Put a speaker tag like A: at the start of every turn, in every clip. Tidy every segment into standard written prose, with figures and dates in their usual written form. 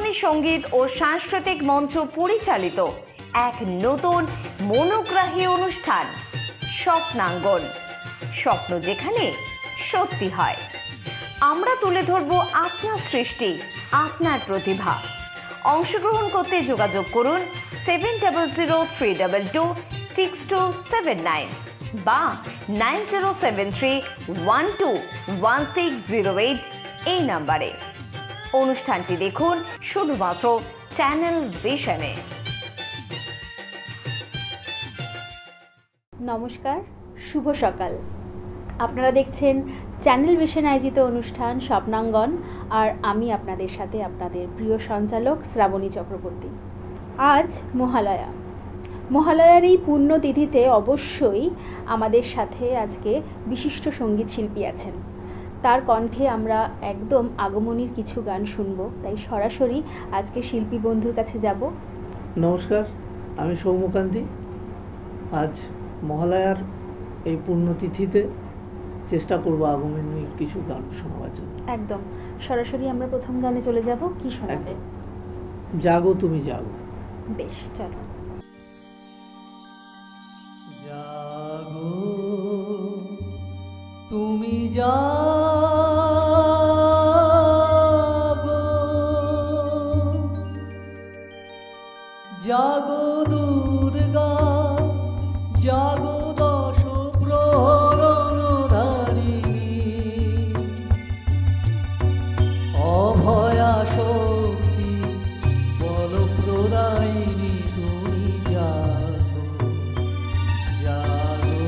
A: আসামি সঙ্গীত ও সাংস্কৃতিক মঞ্চ পরিচালিত এক নতুন মনোগ্রাহী অনুষ্ঠান স্বপ্নাঙ্গন। স্বপ্ন যেখানে সত্যি হয়। আমরা তুলে ধরব আপনার সৃষ্টি, আপনার প্রতিভা। অংশগ্রহণ করতে যোগাযোগ করুন 7003226279 বা 9073121608 এই নাম্বারে। অনুষ্ঠানটি দেখুন শুধুমাত্র চ্যানেল ভিশনে।
B: নমস্কার, শুভ সকাল। আপনারা দেখছেন চ্যানেল ভিশন আয়োজিত অনুষ্ঠান স্বপ্নাঙ্গন, আর আমি আপনাদের সাথে আপনাদের প্রিয় সঞ্চালক শ্রাবণী চক্রবর্তী। আজ মহালয়ার এই পুণ্যতিথিতে অবশ্যই আমাদের সাথে আজকে বিশিষ্ট সঙ্গীত শিল্পী আছেন। তার কণ্ঠে আমরা একদম আগমনীর কিছু গান শুনবো, তাই সরাসরি আজকে শিল্পী বন্ধুর কাছে যাব।
C: নমস্কার, আমি সৌম্যকান্তি। আজ মহালয়ার এই পুণ্যতিথিতে চেষ্টা করব আগমনীর কিছু গান শোনাবার জন্য।
B: একদম সরাসরি আমরা প্রথম গানে চলে যাব। কি শোনাবে?
C: জাগো তুমি জাগো।
B: বেশ, চলো।
D: জাগো তুমি জাগো, জাগো দুর্গা, জাগো দশ প্রহরণধারিণী, অভয়া শক্তি বল প্রদায়িনী তুমি জাগো, জাগো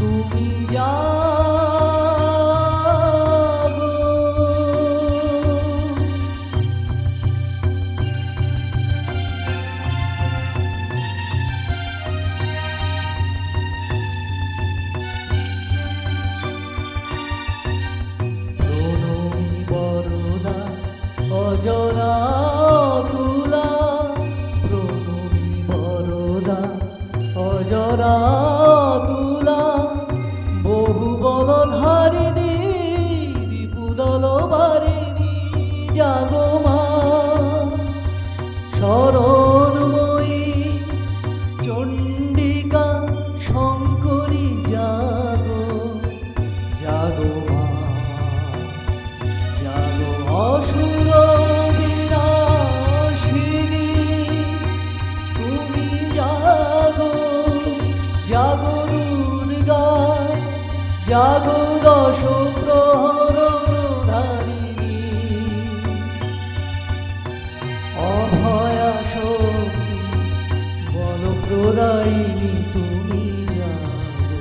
D: তুমি জাগো। প্রণমী বরদা অজরা তুলা, প্রণমী বরদা অজরা তুলা, বহু বলধারিণী বিপুদল বারিণী, জাগো মা শরণময়ী চণ্ডিকা শঙ্করী, জাগো, জাগো মা, জাগো অসুর বিনাশিনী, তুমি জাগো, জাগো দুর্গা, জাগো দশ প্রহরণধারিণী, অভয়া শক্তি বল প্রদায়িনী তুমি জাগো,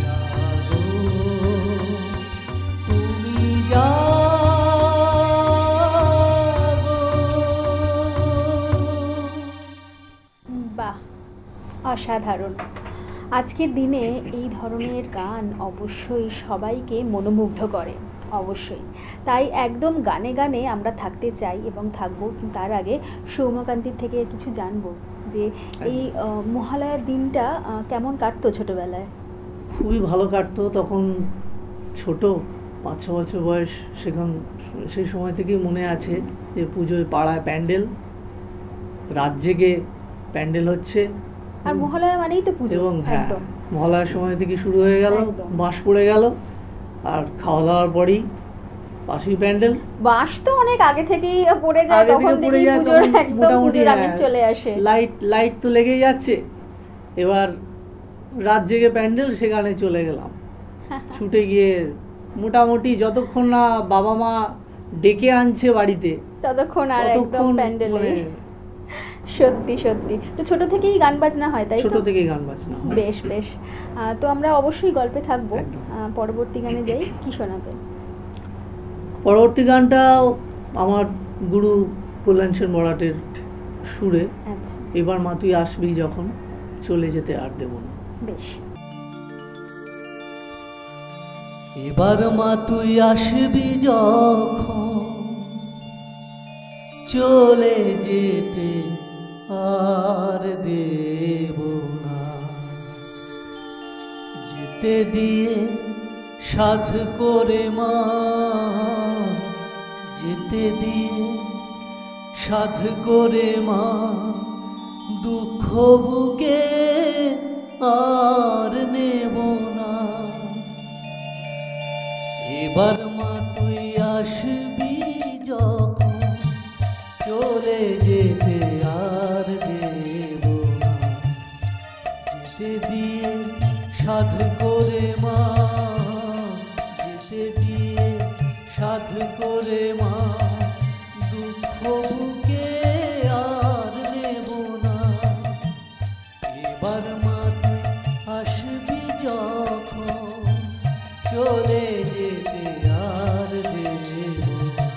D: জাগো তুমি জাগো।
B: বাহ, অসাধারণ। আজকের দিনে এই ধরনের গান অবশ্যই সবাইকে মনোমুগ্ধ করে, অবশ্যই। তাই একদম গানে গানে আমরা থাকতে চাই এবং থাকবো। কিন্তু তার আগে সৌম্যকান্তির থেকে কিছু জানবো যে এই মহালয়ার দিনটা কেমন কাটতো ছোটবেলায়?
C: খুবই ভালো কাটতো। তখন ছোট, 5-6 বছর বয়স। সেই সময় থেকেই মনে আছে যে পুজোয় পাড়ায় প্যান্ডেল, রাত জেগে প্যান্ডেল হচ্ছে।
B: আর মহালয়া মানেই তো পুজো।
C: এবং হ্যাঁ,
B: একদম
C: মহালয়ার সময় থেকে শুরু হয়ে গেল,
B: একদম।
C: বাঁশ পড়ে গেল, আর খাওয়া দাওয়ার পরেই পাশেই প্যান্ডেল।
B: বাঁশ তো অনেক আগে থেকেই পড়ে যায়,
C: আগে
B: তখন
C: থেকে পড়ে
B: থেকেই
C: যায়,
B: পুজোর
C: তখন
B: একদম
C: মোটামুটি
B: পুজোর আমেজ চলে আসে।
C: লাইট তো লেগেই যাচ্ছে। এবার রাত জেগে প্যান্ডেল, সেখানে চলে গেলাম। ছুটে গিয়ে মোটামুটি যতক্ষণ না বাবা মা ডেকে আনছে বাড়িতে,
B: ততক্ষণ আর একদম প্যান্ডেলে। সত্যি সত্যি। তো ছোট থেকেই গান বাজনা হয়, তাই
C: ছোট
B: তো?
C: থেকেই গান বাজনা হয়।
B: বেশ বেশ। তো আমরা অবশ্যই গল্পে থাকবো।
C: একদম।
B: পরবর্তী গানে যাই। কি শোনাবে?
C: পরবর্তী গানটাও আমার গুরু কল্যাণ সেন বড়াটের সুরে।
B: আচ্ছা,
C: এবার মা তুই আসবি যখন, চলে যেতে আর দেব না।
B: বেশ।
D: এবার মা তুই আসবি যখন, চলে যেতে আর দেব না, যেতে দিয়ে সাধ করে মা, যেতে দিয়ে সাধ করে মা দুঃখ বুকে আর নেব না। এবার মা তুই আসবি যখন চলে যেতে আর দেব না। যেতে দিয়ে সাধ করে মা, যেতে দিয়ে সাধ করে মা দুঃখ বুকে আর নেব না। এবার মা তুই আসবি যখন চলে যেতে আর দেব না।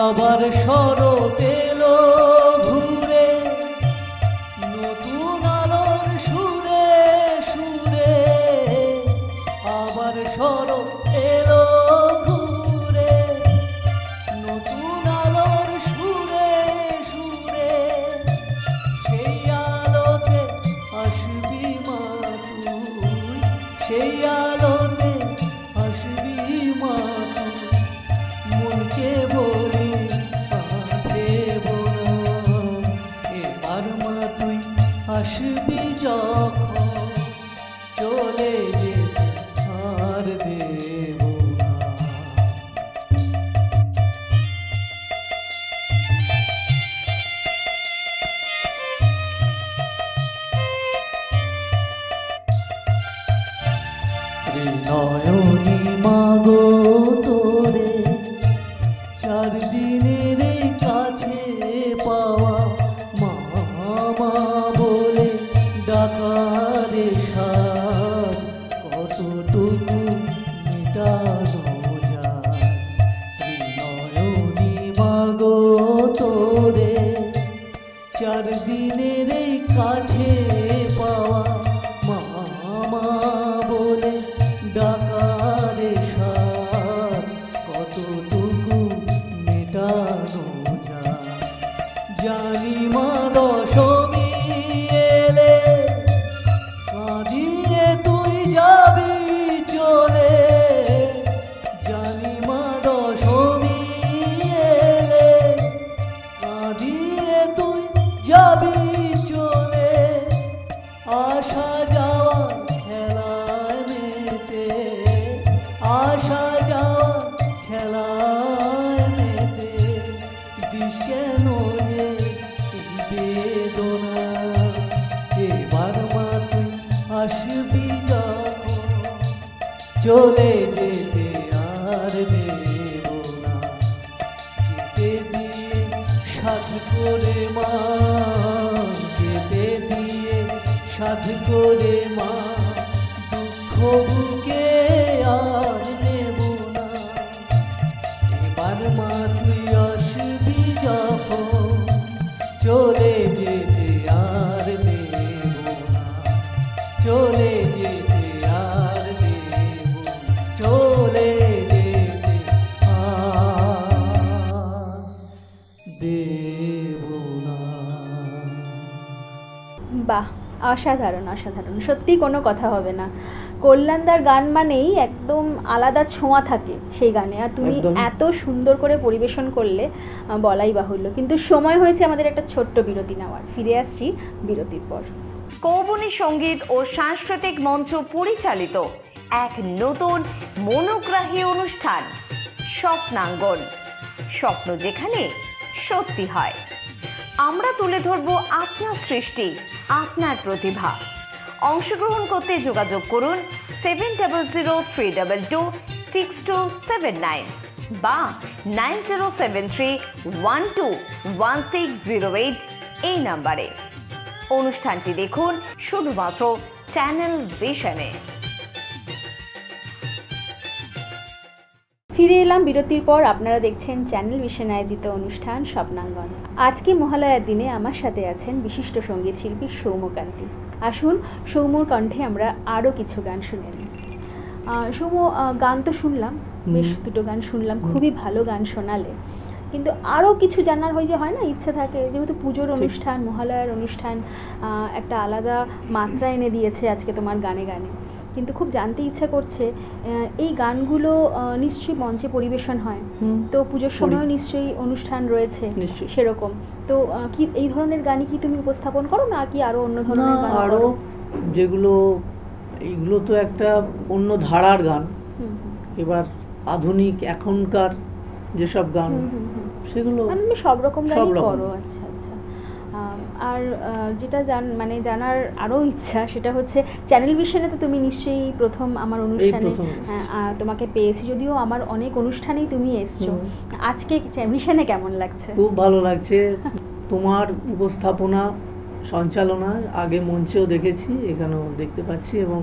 D: আবার শরৎ এলো ঘুরে নতুন আলোর সুরে সুরে। আবার শরৎ এলো ঘুরে নতুন আলোর সুরে সুরে। সেই আলোতে আসবি মা তুই, সেই আলোতে আসবি মা তুই। মনকে বলি দেব না। এবার মা তুই আসবি যখন চলে যেতে আর দেব না। নয়নি মাগো তোরে চার দিনের কাছে পাওয়া, মামা বলে ডাকারে সার কতটুকু মেটানো যায়। নয়নি মাগো তোরে চার দিনের কাছে পাওয়া, মামা বলে ডাকারে সার কতটুকু মেটানো যায়। জানি মা দশমী এলে কাঁদিয়ে তুই যাবি চলে। জানি মা দশমী এলে কাঁদিয়ে তুই যাবি চলে। আসা যাওয়া খেলায় মেতে, আসা যাওয়া খেলায় মেতে। দিস কেন যে এই বেদনা। এবার মা তুই আসবি যখন চলে যেতে আর দেব না। যেতে দিয়ে সাধ করে মা, যেতে দিয়ে সাধ করে মা দুঃখ বুকে আর নেব না। এবার মা তুই আসবি যখন চলে যেতে আর দেব না। চলে যেতে আর দেব না। চলে যেতে আর দেব না।
B: বাহ, অসাধারণ অসাধারণ, সত্যি কোনো কথা হবে না। কল্যাণদার গান মানেই একদম আলাদা ছোঁয়া থাকে সেই গানে। আর তুমি
C: একদম।
B: এত সুন্দর করে পরিবেশন করলে বলাই বাহুল্য। কিন্তু সময় হয়েছে আমাদের একটা ছোট্ট বিরতি নেওয়ার। ফিরে আসছি বিরতির পর।
A: কৌবনী সঙ্গীত ও সাংস্কৃতিক মঞ্চ পরিচালিত এক নতুন মনোগ্রাহী অনুষ্ঠান স্বপ্নাঙ্গন। স্বপ্ন যেখানে সত্যি হয়। আমরা তুলে ধরব আপনার সৃষ্টি, আপনার প্রতিভা। অংশগ্রহণ করতে যোগাযোগ করুন 7003226279 বা 9073121608 এই নাম্বারে। অনুষ্ঠানটি দেখুন শুধুমাত্র চ্যানেল ভিশনে।
B: ফিরে এলাম বিরতির পর। আপনারা দেখছেন চ্যানেল ভিশন আয়োজিত অনুষ্ঠান স্বপ্নাঙ্গন। আজকে মহালয়ার দিনে আমার সাথে আছেন বিশিষ্ট সঙ্গীত শিল্পী সৌম্যকান্তি। আসুন সৌম্যর কণ্ঠে আমরা আরও কিছু গান শুনে নিই। সৌম্য, গান তো শুনলাম, বেশ দুটো গান শুনলাম, খুবই ভালো গান শোনালে, কিন্তু আরও কিছু জানার হয় না, ইচ্ছে থাকে, যেহেতু পুজোর অনুষ্ঠান, মহালয়ার অনুষ্ঠান, একটা আলাদা মাত্রা এনে দিয়েছে আজকে তোমার গানে গানে, কিন্তু খুব জানতে ইচ্ছা করছে এই গানগুলো নিশ্চয়ই মঞ্চে পরিবেশন হয়, তো পুজোর সময়ও নিশ্চয়ই অনুষ্ঠান রয়েছে সেরকম, তো কি এই ধরনের গানই কি তুমি উপস্থাপন করো, না কি আরো অন্য ধরনের গান?
C: আরো যেগুলো, এইগুলো তো একটা অন্য ধারার গান, এবার আধুনিক এখনকার যেসব গান সেগুলো
B: মানে সব রকম গানই করো। আচ্ছা আচ্ছা। আর যেটা জানার আরও ইচ্ছা, সেটা হচ্ছে চ্যানেল ভিশনে তো তুমি নিশ্চয়ই প্রথম আমার অনুষ্ঠানে তোমাকে পেয়েছি, যদিও আমার অনেক অনুষ্ঠানেই তুমি এসছো, আজকে ভিশনে কেমন লাগছে?
C: খুব ভালো লাগছে। তোমার উপস্থাপনা, সঞ্চালনা আগে মঞ্চেও দেখেছি, এখানেও দেখতে পাচ্ছি, এবং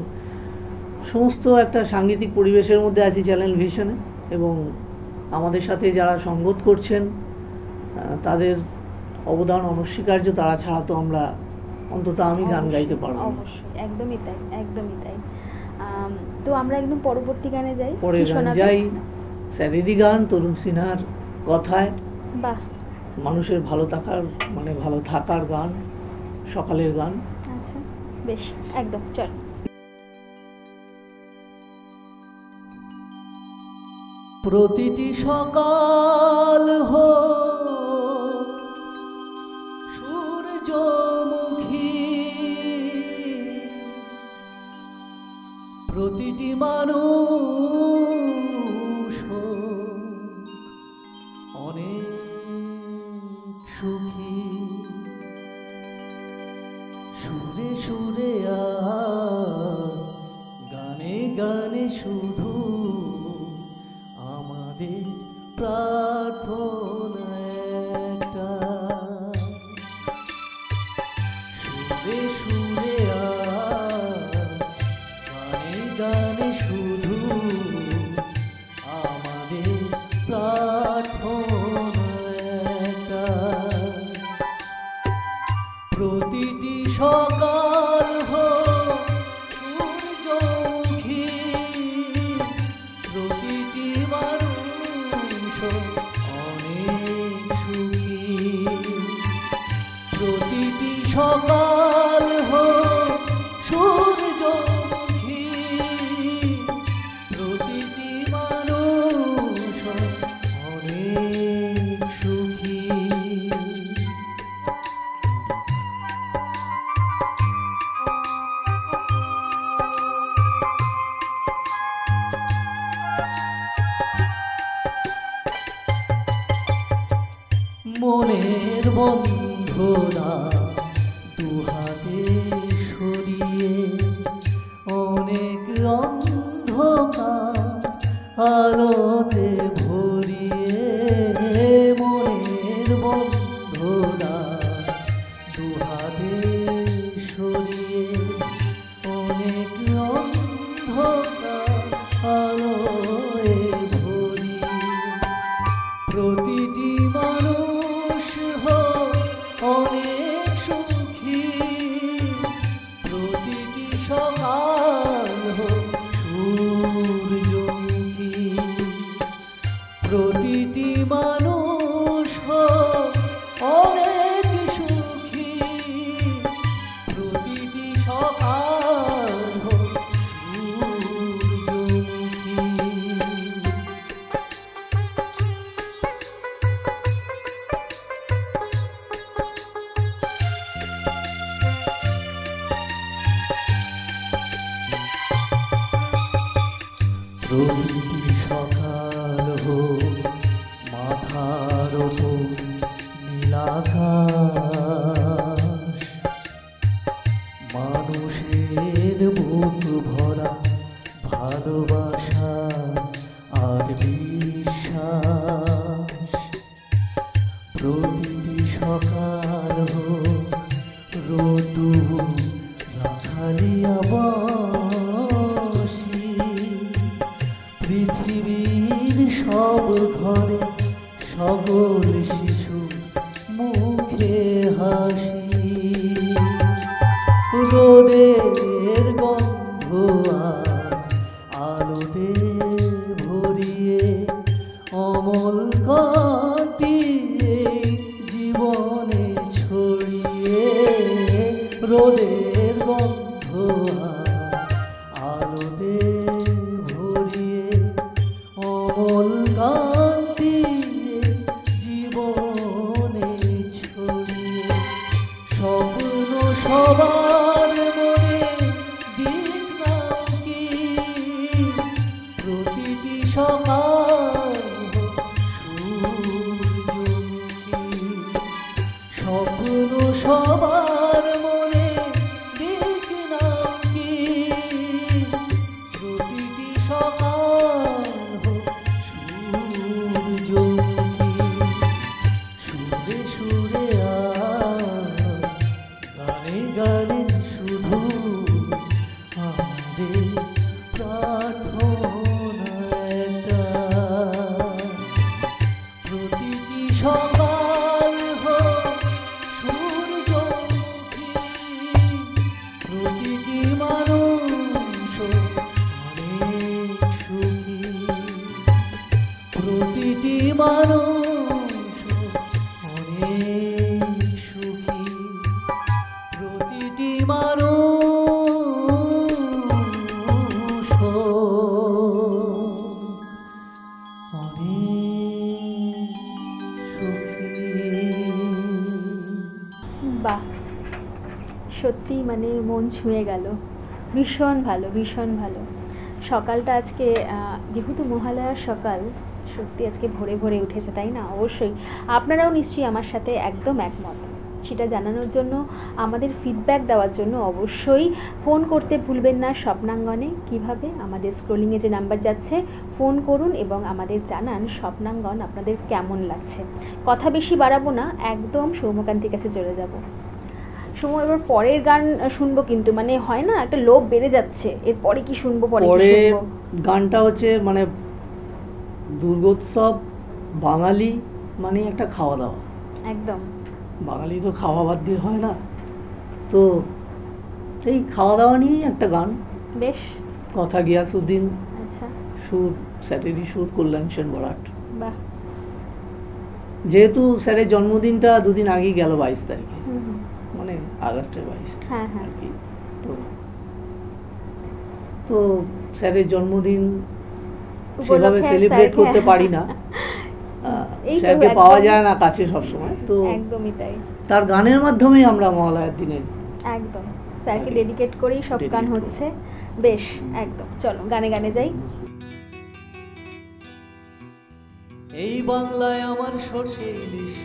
C: সমস্ত একটা সাংগীতিক পরিবেশের মধ্যে আছি চ্যানেল ভিশনে, এবং আমাদের সাথে যারা সঙ্গত করছেন তাদের অবদান অনস্বীকার্য, তারা ছাড়া তো আমরা, অন্তত আমি গান গাইতে পারবো।
B: অবশ্যই, একদমই তাই, একদমই তাই। তো আমরা একদম পরবর্তী গানে যাই।
C: পরের গান যাই, স্যারেরই গান, তরুণ সিনহার কথায়।
B: বাহ,
C: মানুষের ভালো থাকার গান, সকালের গান।
B: আচ্ছা বেশ, একদম চল।
D: প্রতিটি সকাল সূর্যমুখী, প্রতিটি মানুষ অনেক সুখী, সুরে সুরে গানে গানে শুধু আমাদের প্রার্থনা একটা, সুরে সুরে গানে গানে শুধু আমাদের প্রার্থনা একটা, প্রতিটি সকাল সূর্যমুখী, প্রতিটি মানুষ অনেক সুখী, প্রতিটি সকাল সূর্যমুখী, প্রতিটি মানুষ অনেক সুখী। মনের বন্ধনা দুহাতে সরিয়ে অনেক অন্ধকার আলোতে ভরিয়ে, মনের বন্ধনা দুহাতে সরিয়ে অনেক অন্ধকার আলোয় ভরিয়ে, প্রতিটি মানুষ অনেক সুখী, প্রতিটি সকাল সূর্যমুখী, প্রতিটি মানুষ অনেক সুখী, প্রতিটি সকাল সূর্যমুখী। প্রতিটি সকাল মাথার ওপর নীলাকাশ, মানুষের বুক ভরা ভালোবাসা আর বিশ্বাস, প্রতিটি সকাল রোদুর রাখালিয়া বাসি, পৃথিবীর সব ঘরে সকল শিশু মুখে হাসি, রোদের গন্ধ আর আলোতে ভরিয়ে অমল কান্তি এই জীবনে ছড়িয়ে, রোদের গন্ধ আর আলোতে ভরিয়ে অমল কান্তি জীবনে ছড়িয়ে, স্বপ্ন সবার মনে দিক নাও কি, প্রতিটি সকাল সূর্যমুখী, স্বপ্ন সবার মনে দিক নাও কি, প্রতিটি সকাল সূর্যমুখী, সুরে সুরে গানে গানে শুধু আমাদের প্রার্থনা একটা, প্রতিটি সকাল হোক সূর্যমুখী, প্রতিটি মানুষ অনেক সুখী, প্রতিটি মানুষ অনেক সুখী, প্রতিটি মানুষ অনেক সুখী।
B: বাহ, সত্যি মানে মন ছুঁয়ে গেল, ভীষণ ভালো, ভীষণ ভালো। সকালটা আজকে যেহেতু মহালয়ার সকাল, সত্যি আজকে ভোরে ভোরে উঠেছে, তাই না? অবশ্যই আপনারাও নিশ্চয়ই আমার সাথে একদম একমত। সেটা জানানোর জন্য, আমাদের ফিডব্যাক দেওয়ার জন্য অবশ্যই ফোন করতে ভুলবেন না স্বপ্নাঙ্গনে। কিভাবে? আমাদের স্ক্রোলিংয়ে যে নাম্বার যাচ্ছে, ফোন করুন এবং আমাদের জানান স্বপ্নাঙ্গন আপনাদের কেমন লাগছে। কথা বেশি বাড়াবো না, একদম সৌম্যকান্তির কাছে চলে যাব। সৌম্য, এবার পরের গান শুনবো, কিন্তু মানে হয় না একটা লোভ বেড়ে যাচ্ছে, এরপরে কি শুনবো, পরে কি শুনবো?
C: গানটা হচ্ছে মানে দুর্গোৎসব, বাঙালি মানে একটা খাওয়া দাওয়া,
B: একদম
C: বাঙালি তো খাওয়া বাদ দিয়ে হয় না, তো এই খাওয়া দাওয়া নিয়েই একটা গান।
B: বেশ,
C: কথা গিয়াসউদ্দিন,
B: আচ্ছা,
C: সুর স্যারেরই সুর, কল্যাণ সেন বরাট।
B: বাহ,
C: যেহেতু স্যারের জন্মদিনটা দুদিন আগেই গেল, 22 তারিখে,
B: হুম হুম,
C: মানে আগস্টের 22
B: হ্যাঁ হ্যাঁ,
C: আর কি। তো স্যারের জন্মদিন সেভাবে
B: উপলক্ষে
C: সেলিব্রেট
B: স্যারকে-
C: করতে পারি না,
B: এই তো
C: স্যারকে
B: একদম-
C: পাওয়া যায় না কাছে সবসময়, তো
B: একদমই তাই,
C: তার গানের মাধ্যমেই আমরা মহালয়ার দিনে
B: একদম স্যারকে ডেডিকেট করেই সব গান
C: Dedicate
B: হচ্ছে। বেশ, একদম চলো গানে গানে যাই।
D: এই বাংলায় আমার সর্ষে ইলিশ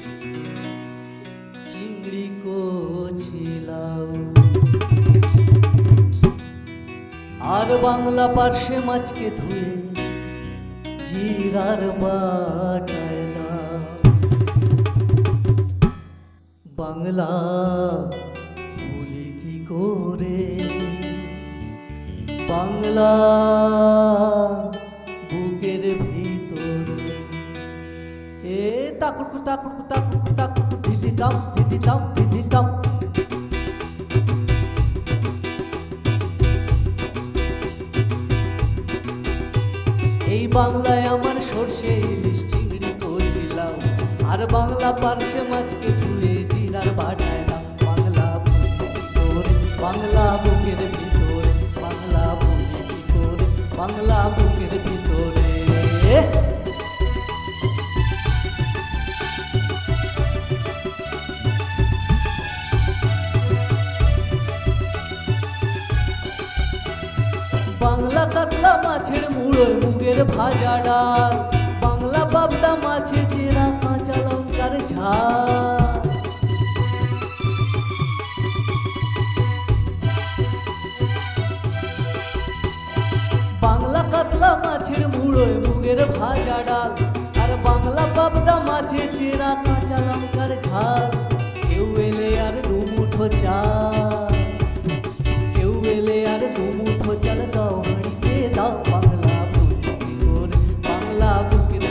D: চিংড়ি কচিলাও, আর বাংলা পার্শ্বে মাছকে ধুয়ে জিরার বাটায় দাও, বাংলা ভুলি কি করে, বাংলা বুকের ভিতরে, এ তাকুটু তাকুটু তাকুটু তাকুটু দিদিতাম দিদিতাম দিদিতাম। এই বাংলায় আমার সর্ষে ইলিশ চিংড়ি কচিলাও, আর বাংলা পার্শ্বে মাছকে ধুয়ে জিরার বাটায় দাও, বাংলা বুকের ভিতরে, বাংলা বুকের ভিতরে, বাংলা বুকের ভিতরে, বাংলা বুকের ভিতরে। বাংলা কাতলা মাছের মুড়োয় মুগের ভাজা ডাল, বাংলা পাবদা মাছে চেরা কাঁচা লঙ্কার ঝাল, বাংলা কাতলা মাছের মুড়োয় মুগের ভাজা ডাল, আর বাংলা পাবদা মাছে চেরা কাঁচা লঙ্কার ঝাল, কেউ এলে আর দুমুঠো চাল, কেউ এলে আর দুমুঠো চাল দাও হাঁড়িতে দাও, বাংলা বুকের ভিতরে, বাংলা বুকের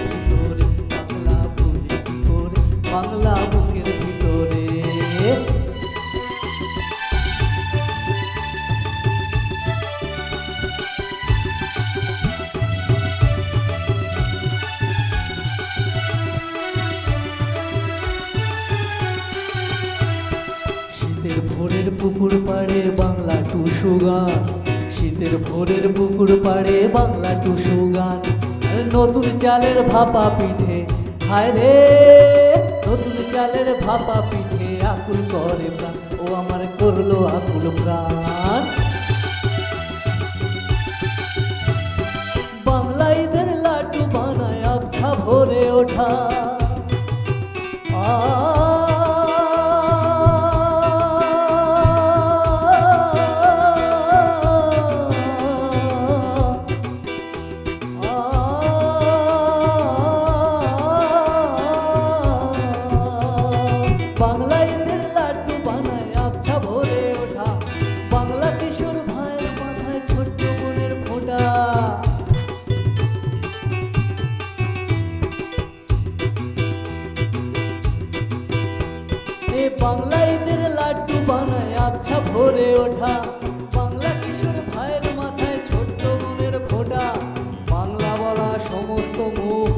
D: শীতের ভোরের পুকুর পাড়ে বাংলা টুসু গান, শীতের ভোরের পুকুর পাড়ে বাংলা টুসু গান। নতুন চালের ভাপা পিঠে, হায় রে নতুন চালের ভাপা পিঠে আকুল করে প্রাণ, ও আমার করলো আকুল প্রাণ। বাংলা ঈদের লাড্ডু বানায় আবছা ভরে ওঠা, বাংলা ঈদের লাড্ডু বানায় আবছা ভরে ওঠা, বাংলা কিশোর ভাইয়ের মাথায় ছোট্ট বোনের ফোঁটা। বাংলা ঈদের লাড্ডু বানায় আবছা ভরে ওঠা, বাংলা কিশোর ভাইয়ের মাথায় ছোট্ট বোনের ফোঁটা। বাংলা বলা সমস্ত মুখ,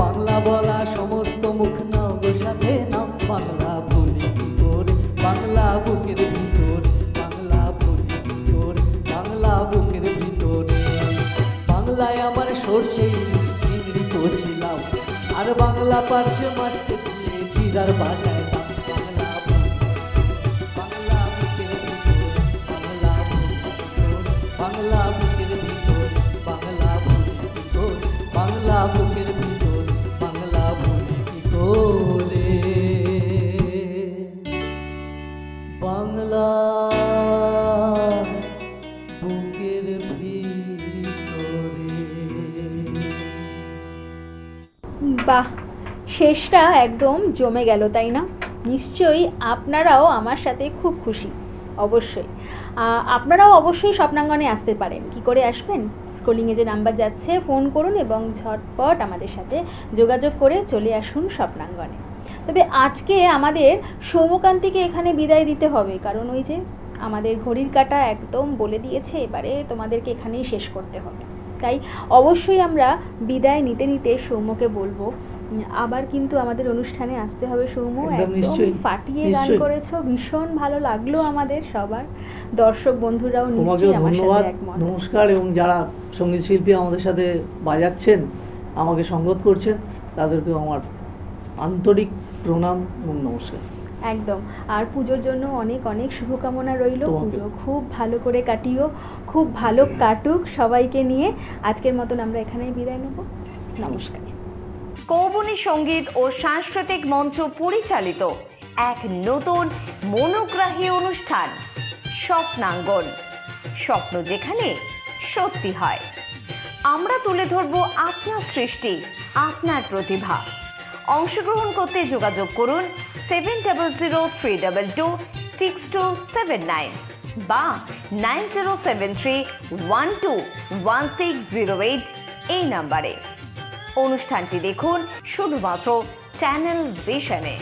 D: বাংলা বলা সমস্ত মুখ নাও গো সাথে নাম, বাংলা ভুলি কি করে বাংলা বুকের ভিতর, বাংলা ভুলি কি করে বাংলা বুকের ভিতরে। বাংলায় আমার সর্ষে ইলিশ চিংড়ি কছিলাম, আর বাংলা পার্শ্বে মাছকে তুলে জিরার বাটায় দাম। বাংলা ভুলি, বাংলা বুকের ভিতর, বাংলা ভুলি কি করে বাংলা বুকের ভিতর, বাংলা ভুলি কি করে বাংলা বুকের ভিতর, বাংলা ভুলি কি করে বাংলা বুকের ভিতরে।
B: বাহ, শেষটা একদম জমে গেল, তাই না? নিশ্চয়ই আপনারাও আমার সাথে খুব খুশি। অবশ্যই আপনারাও অবশ্যই স্বপ্নাঙ্গনে আসতে পারেন। কি করে আসবেন? স্ক্রলিংয়ে যে নাম্বার যাচ্ছে ফোন করুন এবং ঝটপট আমাদের সাথে যোগাযোগ করে চলে আসুন স্বপ্নাঙ্গনে। তবে আজকে আমাদের সৌমকান্তিকে এখানে বিদায় দিতে হবে, কারণ ওই যে আমাদের ঘড়ির কাঁটা একদম বলে দিয়েছে এবারে তোমাদেরকে এখানেই শেষ করতে হবে। তাই অবশ্যই আমরা বিদায় নিতে নিতে সৌম্যকে বলবো আবার কিন্তু আমাদের অনুষ্ঠানে আসতে হবে। সৌম্য, একদম ফাটিয়ে গান করেছো, ভীষণ ভালো লাগলো আমাদের সবার, দর্শক বন্ধুরাও নিশ্চয়ই আমার সাথে একমত।
C: নমস্কার, এবং যারা সঙ্গীত শিল্পী আমাদের সাথে বাজাচ্ছেন, আমাকে সঙ্গত করছেন, তাদেরকেও আমার আন্তরিক প্রণাম এবং নমস্কার।
B: একদম। আর পুজোর জন্য অনেক অনেক শুভকামনা রইল। পুজো খুব ভালো করে কাটিও, খুব ভালো কাটুক সবাইকে নিয়ে। আজকের মতন আমরা এখানেই বিদায় নেব। নমস্কার।
A: কৌবনী সঙ্গীত ও সাংস্কৃতিক মঞ্চ পরিচালিত এক নতুন মনোগ্রাহী অনুষ্ঠান স্বপ্নাঙ্গন, স্বপ্ন যেখানে সত্যি হয়। আমরা তুলে ধরব আপনার সৃষ্টি, আপনার প্রতিভা। অংশগ্রহণ করতে যোগাযোগ করুন 7003226279 বা 9073121608 এই নাম্বারে। অনুষ্ঠানটি দেখুন শুধুমাত্র চ্যানেল ভিশনে।